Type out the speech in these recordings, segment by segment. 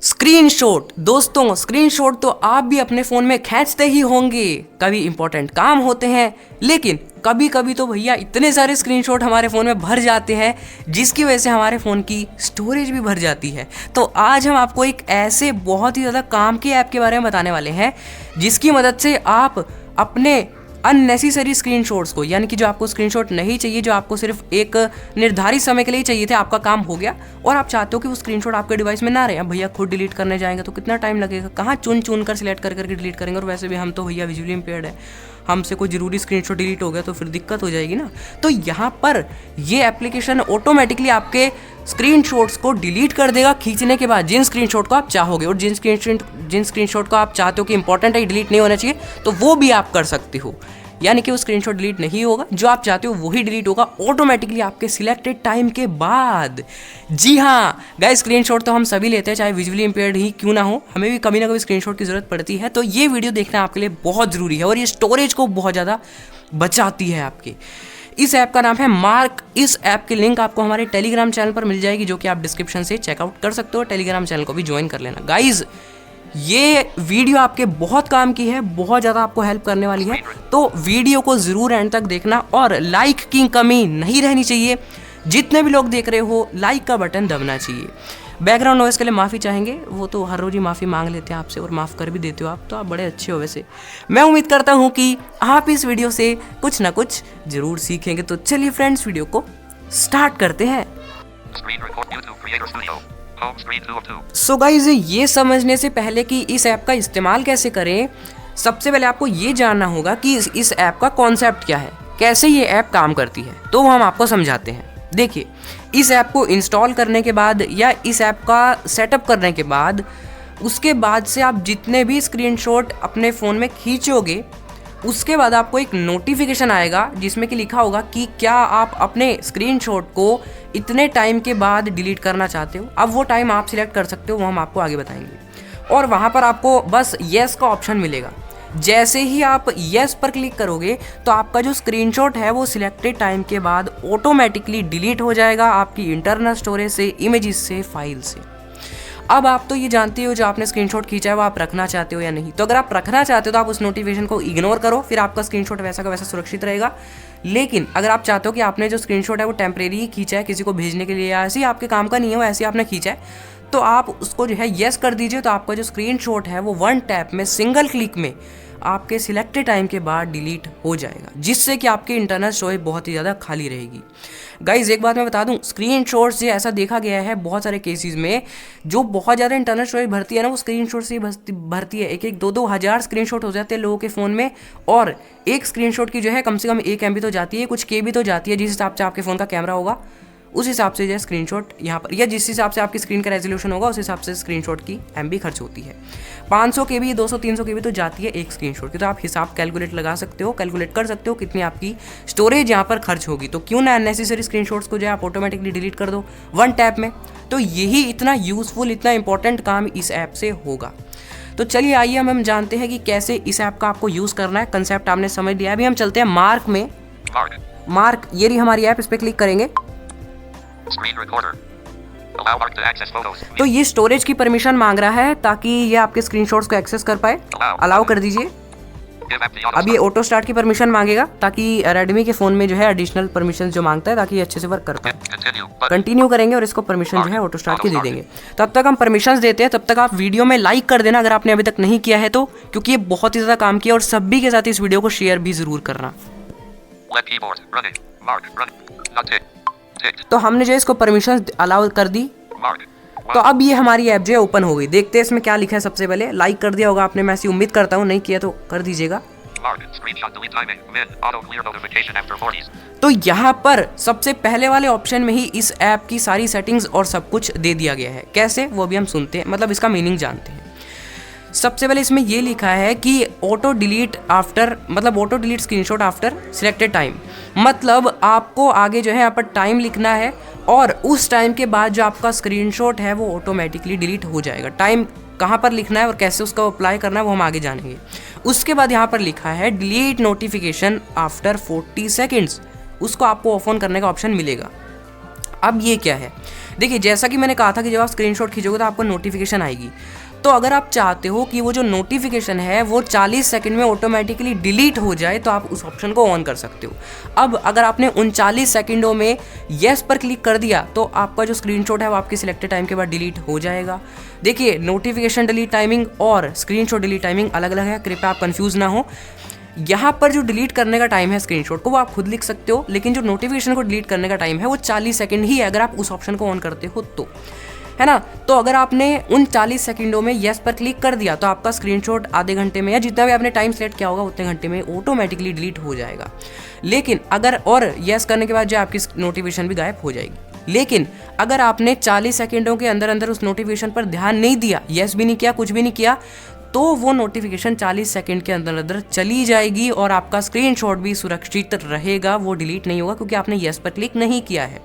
Screenshot. दोस्तों screenshot तो आप भी अपने फ़ोन में खींचते ही होंगे, कभी इंपॉर्टेंट काम होते हैं, लेकिन कभी कभी तो भैया इतने सारे स्क्रीनशॉट हमारे फ़ोन में भर जाते हैं जिसकी वजह से हमारे फ़ोन की स्टोरेज भी भर जाती है। तो आज हम आपको एक ऐसे बहुत ही ज़्यादा काम के ऐप के बारे में बताने वाले हैं जिसकी मदद से आप अपने अननेसेसरी स्क्रीनशॉट्स को, यानी कि जो आपको स्क्रीनशॉट नहीं चाहिए, जो आपको सिर्फ एक निर्धारित समय के लिए चाहिए थे, आपका काम हो गया और आप चाहते हो कि वो स्क्रीनशॉट आपके डिवाइस में ना रहे। अब भैया खुद डिलीट करने जाएंगे तो कितना टाइम लगेगा, कहाँ चुन कर सिलेक्ट कर करके डिलीट करेंगे। और वैसे भी हम तो भैया विजुअली इम्पेयर्ड है, हमसे कोई ज़रूरी स्क्रीनशॉट डिलीट हो गया तो फिर दिक्कत हो जाएगी ना। तो यहाँ पर ये एप्लीकेशन ऑटोमेटिकली आपके स्क्रीनशॉट्स को डिलीट कर देगा खींचने के बाद, जिन स्क्रीनशॉट को आप चाहोगे। और जिन स्क्रीनशॉट को आप चाहते हो कि इंपॉर्टेंट है, डिलीट नहीं होना चाहिए, तो वो भी आप कर सकते हो। यानी कि वो स्क्रीनशॉट डिलीट नहीं होगा, जो आप चाहते हो वही डिलीट होगा ऑटोमेटिकली आपके सिलेक्टेड टाइम के बाद। जी हाँ गाइस, स्क्रीनशॉट तो हम सभी लेते हैं, चाहे विजुअली इंपेयर्ड ही क्यों ना हो, हमें भी कभी ना कभी स्क्रीनशॉट की जरूरत पड़ती है। तो ये वीडियो देखना आपके लिए बहुत ज़रूरी है और ये स्टोरेज को बहुत ज़्यादा बचाती है आपके। इस ऐप का नाम है मार्क। इस ऐप की लिंक आपको हमारे टेलीग्राम चैनल पर मिल जाएगी, जो कि आप डिस्क्रिप्शन से चेकआउट कर सकते हो। टेलीग्राम चैनल को भी ज्वाइन कर लेना गाइज। ये वीडियो आपके बहुत काम की है, बहुत ज़्यादा आपको हेल्प करने वाली है, तो वीडियो को ज़रूर एंड तक देखना। और लाइक की कमी नहीं रहनी चाहिए, जितने भी लोग देख रहे हो लाइक का बटन दबना चाहिए। बैकग्राउंड नॉइस के लिए माफ़ी चाहेंगे, वो तो हर रोज़ ही माफ़ी मांग लेते हैं आपसे और माफ़ कर भी देते हो आप, तो आप बड़े अच्छे हो। वैसे मैं उम्मीद करता हूँ कि आप इस वीडियो से कुछ ना कुछ ज़रूर सीखेंगे। तो चलिए फ्रेंड्स, वीडियो को स्टार्ट करते हैं। सो गाइज, ये समझने से पहले कि इस ऐप का इस्तेमाल कैसे करें, सबसे पहले आपको ये जानना होगा कि इस ऐप का कॉन्सेप्ट क्या है, कैसे ये ऐप काम करती है। तो वो हम आपको समझाते हैं। देखिए, इस ऐप को इंस्टॉल करने के बाद या इस ऐप का सेटअप करने के बाद, उसके बाद से आप जितने भी स्क्रीनशॉट अपने फ़ोन में खींचोगे, उसके बाद आपको एक नोटिफिकेशन आएगा जिसमें कि लिखा होगा कि क्या आप अपने स्क्रीनशॉट को इतने टाइम के बाद डिलीट करना चाहते हो। अब वो टाइम आप सिलेक्ट कर सकते हो, वो हम आपको आगे बताएंगे। और वहाँ पर आपको बस येस का ऑप्शन मिलेगा। जैसे ही आप येस पर क्लिक करोगे तो आपका जो स्क्रीनशॉट है वो सिलेक्टेड टाइम के बाद ऑटोमेटिकली डिलीट हो जाएगा आपकी इंटरनल स्टोरेज से, इमेजेस से, फाइल से। अब आप तो ये जानते हो जो आपने स्क्रीनशॉट खींचा है वो आप रखना चाहते हो या नहीं। तो अगर आप रखना चाहते हो तो आप उस नोटिफिकेशन को इग्नोर करो, फिर आपका स्क्रीनशॉट वैसा का वैसा सुरक्षित रहेगा। लेकिन अगर आप चाहते हो कि आपने जो स्क्रीनशॉट है वो टेम्परेरी ही खींचा है, किसी को भेजने के लिए या ऐसे ही आपके काम का नहीं है, वो ऐसे ही आपने खींचा है, तो आप उसको जो है येस कर दीजिए। तो आपका जो स्क्रीनशॉट है वो वन टैप में, सिंगल क्लिक में आपके सिलेक्टेड टाइम के बाद डिलीट हो जाएगा, जिससे कि आपकी इंटरनल स्टोरेज बहुत ही ज़्यादा खाली रहेगी। गाइज, एक बात मैं बता दूं, स्क्रीनशॉट से ऐसा देखा गया है बहुत सारे केसेस में, जो बहुत ज़्यादा इंटरनल स्टोरेज भरती है ना, वो स्क्रीनशॉट से भरती है। एक 2-2 हज़ार स्क्रीनशॉट हो जाते हैं लोगों के फ़ोन में, और एक स्क्रीनशॉट की जो है कम से कम 1 MB तो जाती है, कुछ KB तो जाती है, जिस हिसाब से आपके फ़ोन का कैमरा होगा उस हिसाब से जो है स्क्रीनशॉट यहाँ पर, या जिस हिसाब से आपकी स्क्रीन का रेजोल्यूशन होगा उस हिसाब से स्क्रीनशॉट की MB खर्च होती है। 500 KB, 200-300 KB तो जाती है एक स्क्रीनशॉट की। तो आप हिसाब कैलकुलेट लगा सकते हो, कैलकुलेट कर सकते हो कितनी आपकी स्टोरेज यहाँ पर खर्च होगी। तो क्यों ना अननेसेसरी स्क्रीनशॉट्स को जो है आप ऑटोमेटिकली डिलीट कर दो वन टैप में। तो यही इतना यूजफुल, इतना इंपॉर्टेंट काम इस ऐप से होगा। तो चलिए आइए हम जानते हैं कि कैसे इस ऐप का आपको यूज़ करना है। कंसेप्ट आपने समझ लिया। अभी हम चलते हैं मार्क में। मार्क, ये रही हमारी ऐप, इस पर क्लिक करेंगे तो ये स्टोरेज की परमिशन मांग रहा है ताकि ये आपके स्क्रीनशॉट्स को एक्सेस कर पाए। अलाउ कर दीजिए। अब ये ऑटो स्टार्ट की परमिशन मांगेगा, ताकि रेडमी के फ़ोन में जो है एडिशनल परमिशन जो मांगता है ताकि ये अच्छे से वर्क कर पाए। कंटिन्यू करेंगे और इसको परमिशन जो है ऑटो स्टार्ट की दे देंगे। तब तक हम परमिशंस देते हैं, तब तक आप वीडियो में लाइक कर देना अगर आपने अभी तक नहीं किया है तो, क्योंकि ये बहुत ही ज़्यादा काम किया। और सभी के साथ इस वीडियो को शेयर भी ज़रूर करना। तो हमने जो इसको परमिशन अलाउ कर दी, तो अब ये हमारी ऐप जो है ओपन हो गई। देखते हैं इसमें क्या लिखा है। सबसे पहले लाइक कर दिया होगा आपने, मैं ऐसी उम्मीद करता हूँ, नहीं किया तो कर दीजिएगा। तो यहाँ पर सबसे पहले वाले ऑप्शन में ही इस ऐप की सारी सेटिंग्स और सब कुछ दे दिया गया है। कैसे, वो भी हम सुनते हैं, मतलब इसका मीनिंग जानते हैं। सबसे पहले इसमें ये लिखा है कि ऑटो डिलीट आफ्टर, मतलब auto delete screenshot after selected time. मतलब आपको आगे जो है यहाँ पर टाइम लिखना है और उस टाइम के बाद जो आपका स्क्रीनशॉट है वो ऑटोमेटिकली डिलीट हो जाएगा। टाइम कहाँ पर लिखना है और कैसे उसका अप्लाई करना है वो हम आगे जानेंगे। उसके बाद यहाँ पर लिखा है डिलीट नोटिफिकेशन आफ्टर 40 सेकेंड्स। उसको आपको ऑफ ऑन करने का ऑप्शन मिलेगा। अब ये क्या है, देखिए जैसा कि मैंने कहा था कि जब आप स्क्रीनशॉट खींचोगे तो आपको नोटिफिकेशन आएगी। तो अगर आप चाहते हो कि वो जो नोटिफिकेशन है वो 40 सेकंड में ऑटोमेटिकली डिलीट हो जाए तो आप उस ऑप्शन को ऑन कर सकते हो। अब अगर आपने 39 सेकंडों में येस पर क्लिक कर दिया तो आपका जो स्क्रीनशॉट है वो आपकी सिलेक्टेड टाइम के बाद डिलीट हो जाएगा। देखिए नोटिफिकेशन डिलीट टाइमिंग और स्क्रीनशॉट डिलीट टाइमिंग अलग अलग है, कृपया आप कंफ्यूज ना हो। यहाँ पर जो डिलीट करने का टाइम है स्क्रीनशॉट को वो आप खुद लिख सकते हो, लेकिन जो नोटिफिकेशन को डिलीट करने का टाइम है वो 40 सेकंड ही है अगर आप उस ऑप्शन को ऑन करते हो तो, है ना। तो अगर आपने उन 40 सेकंडों में येस पर क्लिक कर दिया तो आपका स्क्रीनशॉट आधे घंटे में या जितना भी आपने टाइम सेट किया होगा उतने घंटे में ऑटोमेटिकली डिलीट हो जाएगा। लेकिन अगर और येस करने के बाद जो आपकी नोटिफिकेशन भी गायब हो जाएगी। लेकिन अगर आपने 40 सेकंडों के अंदर अंदर उस नोटिफिकेशन पर ध्यान नहीं दिया, येस भी नहीं किया, कुछ भी नहीं किया, तो वो नोटिफिकेशन 40 सेकंड के अंदर अंदर चली जाएगी और आपका स्क्रीनशॉट भी सुरक्षित रहेगा, वो डिलीट नहीं होगा क्योंकि आपने येस पर क्लिक नहीं किया है।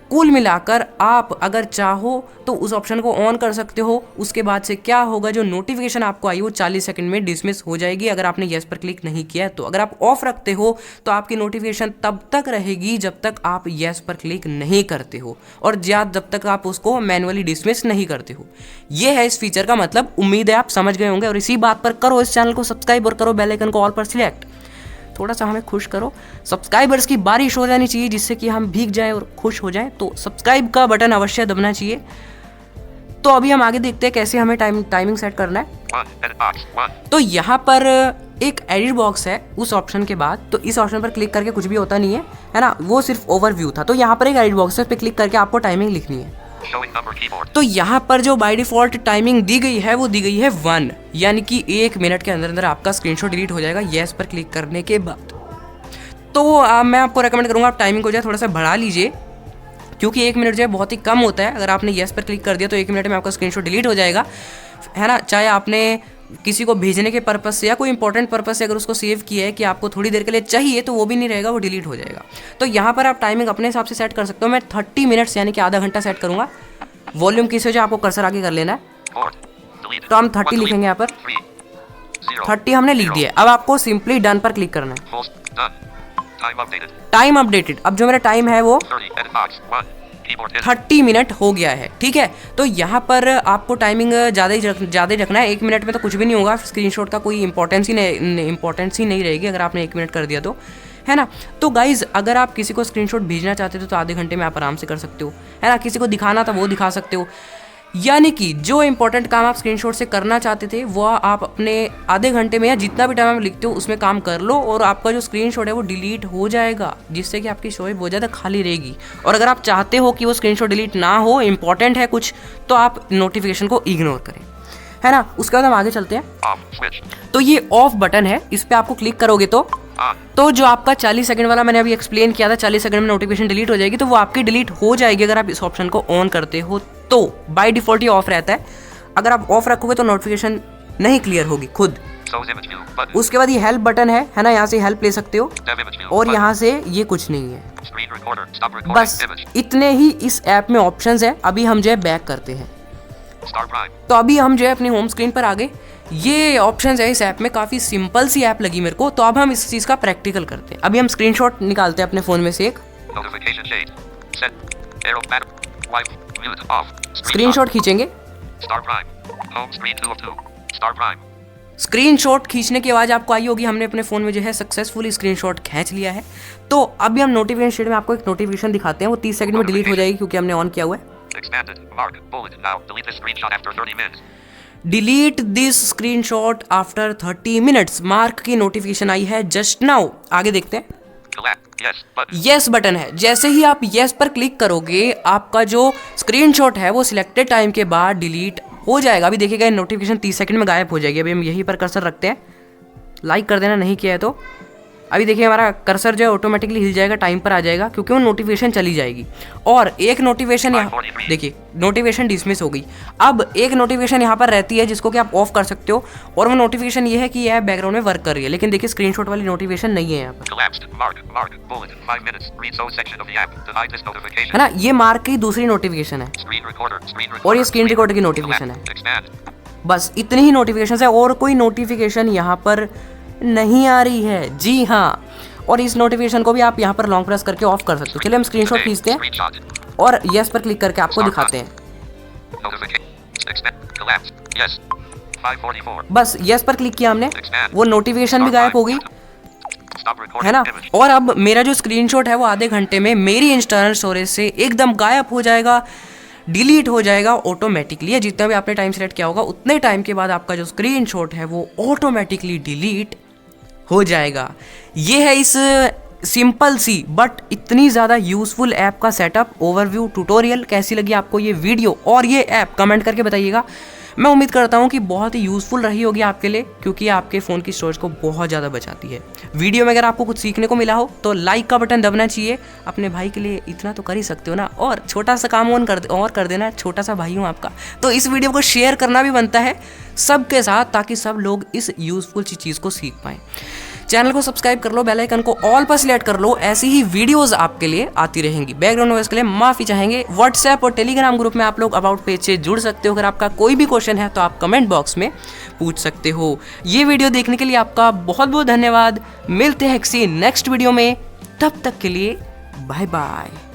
कुल मिलाकर आप अगर चाहो तो उस ऑप्शन को ऑन कर सकते हो। उसके बाद से क्या होगा, जो नोटिफिकेशन आपको आई वो 40 सेकंड में डिसमिस हो जाएगी अगर आपने येस पर क्लिक नहीं किया है तो। अगर आप ऑफ रखते हो तो आपकी नोटिफिकेशन तब तक रहेगी जब तक आप येस पर क्लिक नहीं करते हो और जब तक आप उसको मैनुअली डिसमिस नहीं करते हो। ये है इस फीचर का मतलब। उम्मीद है आप समझ गए होंगे और इसी बात पर करो इस चैनल को सब्सक्राइब और करो बेल आइकन को ऑल पर सिलेक्ट। थोड़ा सा हमें खुश करो, सब्सक्राइबर्स की बारिश हो जानी चाहिए जिससे कि हम भीग जाएं और खुश हो जाएं। तो सब्सक्राइब का बटन अवश्य दबना चाहिए। तो अभी हम आगे देखते हैं कैसे हमें टाइमिंग सेट करना है। तो यहाँ पर एक एडिट बॉक्स है उस ऑप्शन के बाद, तो इस ऑप्शन पर क्लिक करके कुछ भी होता नहीं है ना, वो सिर्फ ओवरव्यू था। तो यहाँ पर एक एडिट बॉक्स है, उस पर क्लिक करके आपको टाइमिंग लिखनी है। तो यहाँ पर जो बाय डिफॉल्ट टाइमिंग दी गई है वो दी गई है 1, यानी कि 1 मिनट के अंदर अंदर आपका स्क्रीनशॉट डिलीट हो जाएगा येस पर क्लिक करने के बाद। तो मैं आपको रेकमेंड करूँगा आप टाइमिंग को जो है थोड़ा सा बढ़ा लीजिए, क्योंकि 1 मिनट जो है बहुत ही कम होता है। अगर आपने येस पर क्लिक कर दिया तो 1 मिनट में आपका स्क्रीनशॉट डिलीट हो जाएगा, है ना। चाहे आपने किसी को भेजने के पर्पस से या कोई इंपॉर्टेंट पर्पस से अगर उसको सेव किया है कि आपको थोड़ी देर के लिए चाहिए तो वो भी नहीं रहेगा, वो डिलीट हो जाएगा। तो यहाँ पर आप टाइमिंग अपने हिसाब से सेट कर सकते हो। मैं 30 मिनट्स यानी कि आधा घंटा सेट करूँगा। वॉल्यूम किस वजह आपको कर्सर आगे कर लेना है, तो हम 30 लिखेंगे यहाँ पर। 30 हमने लिख दिया। अब आपको सिंपली डन पर क्लिक करना है। Time updated. अब जो मेरा टाइम है वो 30 मिनट हो गया है, ठीक है। तो यहाँ पर आपको टाइमिंग ज़्यादा ही रखना है। 1 मिनट में तो कुछ भी नहीं होगा, स्क्रीनशॉट का कोई इंपॉर्टेंस ही नहीं रहेगी अगर आपने 1 मिनट कर दिया तो, है ना। तो गाइज अगर आप किसी को स्क्रीनशॉट भेजना चाहते हो तो आधे घंटे में आप आराम से कर सकते हो, है ना। किसी को दिखाना था वो दिखा सकते हो, यानी कि जो इंपॉर्टेंट काम आप स्क्रीनशॉट से करना चाहते थे वो आप अपने आधे घंटे में या जितना भी टाइम आप लिखते हो उसमें काम कर लो और आपका जो स्क्रीनशॉट है वो डिलीट हो जाएगा, जिससे कि आपकी स्टोरेज बहुत ज़्यादा खाली रहेगी। और अगर आप चाहते हो कि वो स्क्रीनशॉट डिलीट ना हो, इंपॉर्टेंट है कुछ, तो आप नोटिफिकेशन को इग्नोर करें, है ना। उसके बाद हम आगे चलते हैं। तो ये ऑफ बटन है, इस पर आपको क्लिक करोगे तो जो आपका 40 सेकंड वाला मैंने अभी एक्सप्लेन किया था, 40 सेकंड में नोटिफिकेशन डिलीट हो जाएगी, तो वो आपकी डिलीट हो जाएगी अगर आप इस ऑप्शन को ऑन करते हो तो। बाय डिफॉल्ट ये ऑफ रहता है, अगर आप ऑफ रखोगे तो नोटिफिकेशन नहीं क्लियर होगी खुद। उसके बाद ये हेल्प बटन है ना, यहाँ से हेल्प ले सकते हो और यहाँ से ये कुछ नहीं है। बस इतने ही इस ऐप में ऑप्शंस है। अभी हम जो है बैक करते हैं। तो अभी हम जो है अपनी होम स्क्रीन पर आ गए। ये ऑप्शंस है इस ऐप में, काफ़ी सिंपल सी ऐप लगी मेरे को। तो अब हम इस चीज़ का प्रैक्टिकल करते हैं। अभी हम स्क्रीनशॉट निकालते हैं अपने फ़ोन में से एक स्क्रीनशॉट खींचेंगे। स्क्रीनशॉट खींचने की आवाज़ आपको आई होगी, हमने अपने फ़ोन में जो है सक्सेसफुली स्क्रीनशॉट खींच लिया है। तो अभी हम नोटिफिकेशन शीट में आपको एक नोटिफिकेशन दिखाते हैं, वो 30 सेकंड में डिलीट हो जाएगी क्योंकि हमने ऑन किया हुआ है। Delete this screenshot after 30 minutes mark की नोटिफिकेशन आई है जस्ट नाउ। आगे देखते हैं। यस बटन है, जैसे ही आप यस पर क्लिक करोगे आपका जो स्क्रीनशॉट है वो सिलेक्टेड टाइम के बाद डिलीट हो जाएगा। अभी देखिएगा नोटिफिकेशन 30 सेकंड में गायब हो जाएगी। अभी हम यहीं पर कर्सर रखते हैं, लाइक कर देना नहीं किया है तो। अभी देखिए हमारा कर्सर जो है ऑटोमेटिकली हिल जाएगा, टाइम पर आ जाएगा क्योंकि वो नोटिफिकेशन चली जाएगी। और एक नोटिफिकेशन यहाँ देखिए, नोटिफिकेशन डिसमिस हो गई। अब एक नोटिफिकेशन यहाँ पर रहती है जिसको कि आप ऑफ कर सकते हो, और वो नोटिफिकेशन ये है कि यह बैकग्राउंड में वर्क कर रही है, लेकिन देखिए स्क्रीनशॉट वाली नोटिफिकेशन नहीं है यहाँ पर, है ना। ये मार्क की दूसरी नोटिफिकेशन है और ये स्क्रीन रिकॉर्डर की नोटिफिकेशन है। बस इतनी ही नोटिफिकेशन है और कोई नोटिफिकेशन यहाँ पर नहीं आ रही है। जी हाँ, और इस नोटिफिकेशन को भी आप यहाँ पर लॉन्ग प्रेस करके ऑफ कर सकते हो। चलिए हम स्क्रीनशॉट खींचते हैं। और यस पर क्लिक करके आपको दिखाते हैं। बस यस पर क्लिक किया हमने, वो नोटिफिकेशन भी गायब हो गई, है ना। और अब मेरा जो स्क्रीनशॉट है वो आधे घंटे में मेरी इंटरनल स्टोरेज से एकदम गायब हो जाएगा, डिलीट हो जाएगा ऑटोमेटिकली। जितना भी आपने टाइम सेलेक्ट किया होगा उतने टाइम के बाद आपका जो स्क्रीनशॉट है वो ऑटोमेटिकली डिलीट हो जाएगा। ये है इस सिंपल सी बट इतनी ज़्यादा यूज़फुल ऐप का सेटअप ओवरव्यू ट्यूटोरियल। कैसी लगी आपको ये वीडियो और ये ऐप, कमेंट करके बताइएगा। मैं उम्मीद करता हूँ कि बहुत ही यूज़फुल रही होगी आपके लिए, क्योंकि ये आपके फ़ोन की स्टोरेज को बहुत ज़्यादा बचाती है। वीडियो में अगर आपको कुछ सीखने को मिला हो तो लाइक का बटन दबना चाहिए। अपने भाई के लिए इतना तो कर ही सकते हो ना, और छोटा सा काम और कर देना, छोटा सा भाई हूँ आपका। तो इस वीडियो को शेयर करना भी बनता है सबके साथ, ताकि सब लोग इस यूज़फुल सी चीज़ को सीख पाएँ। चैनल को सब्सक्राइब कर लो, बेल आइकन को ऑल पर सिलेक्ट कर लो, ऐसी ही वीडियोस आपके लिए आती रहेंगी। बैकग्राउंड नॉइस के लिए माफ़ी चाहेंगे। व्हाट्सएप और टेलीग्राम ग्रुप में आप लोग अबाउट पेज से जुड़ सकते हो। अगर आपका कोई भी क्वेश्चन है तो आप कमेंट बॉक्स में पूछ सकते हो। ये वीडियो देखने के लिए आपका बहुत बहुत धन्यवाद। मिलते हैं किसी नेक्स्ट वीडियो में, तब तक के लिए बाय बाय।